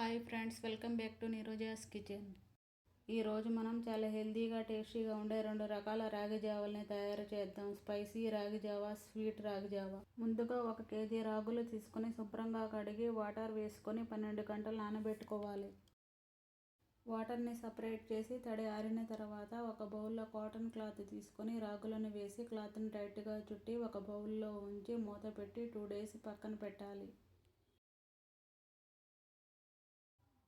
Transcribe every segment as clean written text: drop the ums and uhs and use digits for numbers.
Hi friends, welcome back to Neeroja's kitchen. ఈరోజు మనం చాలా హెల్తీగా టేస్టీగా ఉండే 2 రకాల రాగి జావల్ని తయారు చేద్దాం. స్పైసీ రాగి జావా, స్వీట్ రాగి జావా. ముందుగా 1 కేజీ రాగులు తీసుకొని శుభ్రంగా కడిగి వాటర్ వేసుకొని 12 గంటలు నానబెట్టుకోవాలి. వాటర్ని సపరేట్ చేసి తడి ఆరిన తర్వాత ఒక బౌల్లో కాటన్ క్లాత్ తీసుకొని రాగులను వేసి క్లాత్ని టైట్గా చుట్టి ఒక బౌల్లో ఉంచి మూత పెట్టి 2 డేస్ పక్కన పెట్టాలి.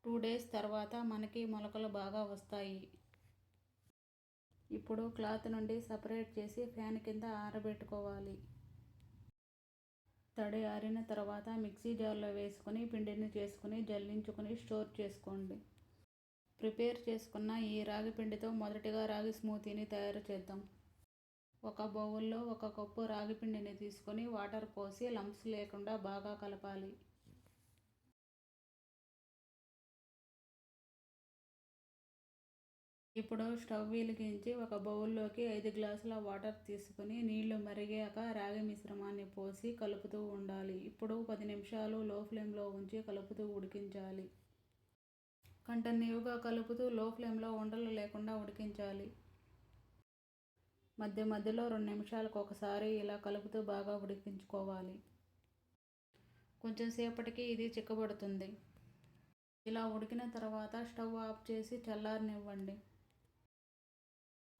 2 డేస్ తర్వాత మనకి మొలకలు బాగా వస్తాయి. ఇప్పుడు క్లాత్ నుండి సపరేట్ చేసి ఫ్యాన్ కింద ఆరబెట్టుకోవాలి. తడి ఆరిన తర్వాత మిక్సీ జార్లో వేసుకొని పిండిని చేసుకుని జల్లించుకొని స్టోర్ చేసుకోండి. ప్రిపేర్ చేసుకున్న ఈ రాగి పిండితో మొదటిగా రాగి స్మూతీని తయారు చేద్దాం. ఒక బౌల్లో 1 కప్పు రాగి పిండిని తీసుకొని వాటర్ పోసి లంప్స్ లేకుండా బాగా కలపాలి. ఇప్పుడు స్టవ్ వెలిగించి ఒక బౌల్లోకి 5 గ్లాసుల వాటర్ తీసుకుని నీళ్లు మరిగాక రాగి మిశ్రమాన్ని పోసి కలుపుతూ ఉండాలి. ఇప్పుడు 10 నిమిషాలు లో ఫ్లేమ్లో ఉంచి కలుపుతూ ఉడికించాలి. కంటిన్యూగా కలుపుతూ లో ఫ్లేమ్లో ఉండలు లేకుండా ఉడికించాలి. మధ్య మధ్యలో 2 నిమిషాలకు ఒకసారి ఇలా కలుపుతూ బాగా ఉడికించుకోవాలి. కొంచెం సేపటికి ఇది చిక్కబడుతుంది. ఇలా ఉడికిన తర్వాత స్టవ్ ఆఫ్ చేసి చల్లారనివ్వండి.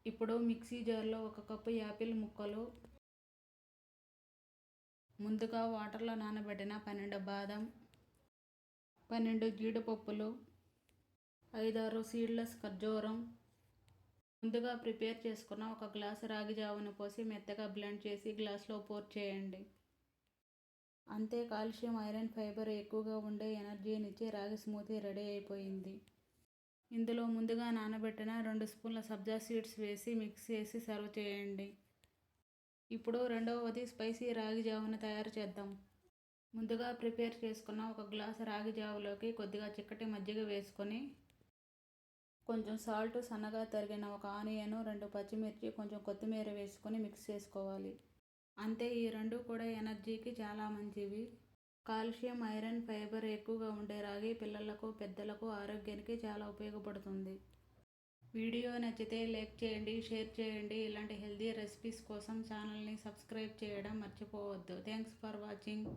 ఇప్పుడు మిక్సీ జార్లో 1 కప్పు యాపిల్ ముక్కలు, ముందుగా వాటర్లో నానబెట్టిన 12 బాదం, 12 జీడిపప్పులు, 5-6 సీడ్లెస్ ఖర్జూరం, ముందుగా ప్రిపేర్ చేసుకున్న 1 గ్లాసు రాగి జావను పోసి మెత్తగా బ్లెండ్ చేసి గ్లాస్లో పోర్ చేయండి. అంతే, కాల్షియం, ఐరన్, ఫైబర్ ఎక్కువగా ఉండే ఎనర్జీనిచ్చే రాగి స్మూతీ రెడీ అయిపోయింది. ఇందులో ముందుగా నానబెట్టిన 2 స్పూన్ల సబ్జా సీడ్స్ వేసి మిక్స్ చేసి సర్వ్ చేయండి. ఇప్పుడు రెండవది స్పైసీ రాగి జావను తయారు చేద్దాం. ముందుగా ప్రిపేర్ చేసుకున్న 1 గ్లాసు రాగి జావలోకి కొద్దిగా చిక్కటి మజ్జిగ వేసుకొని కొంచెం సాల్ట్, సన్నగా తరిగిన 1 ఆనియన్, 2 పచ్చిమిర్చి, కొంచెం కొత్తిమీర వేసుకొని మిక్స్ చేసుకోవాలి. అంతే, ఈ 2 కూడా ఎనర్జీకి చాలా మంచివి. కాల్షియం, ఐరన్, ఫైబర్ ఎక్కువగా ఉండే రాగి పిల్లలకు, పెద్దలకు ఆరోగ్యానికి చాలా ఉపయోగపడుతుంది. వీడియో నచ్చితే లైక్ చేయండి, షేర్ చేయండి. ఇలాంటి హెల్తీ రెసిపీస్ కోసం ఛానల్ని సబ్స్క్రైబ్ చేయడం మర్చిపోవద్దు. Thanks for watching.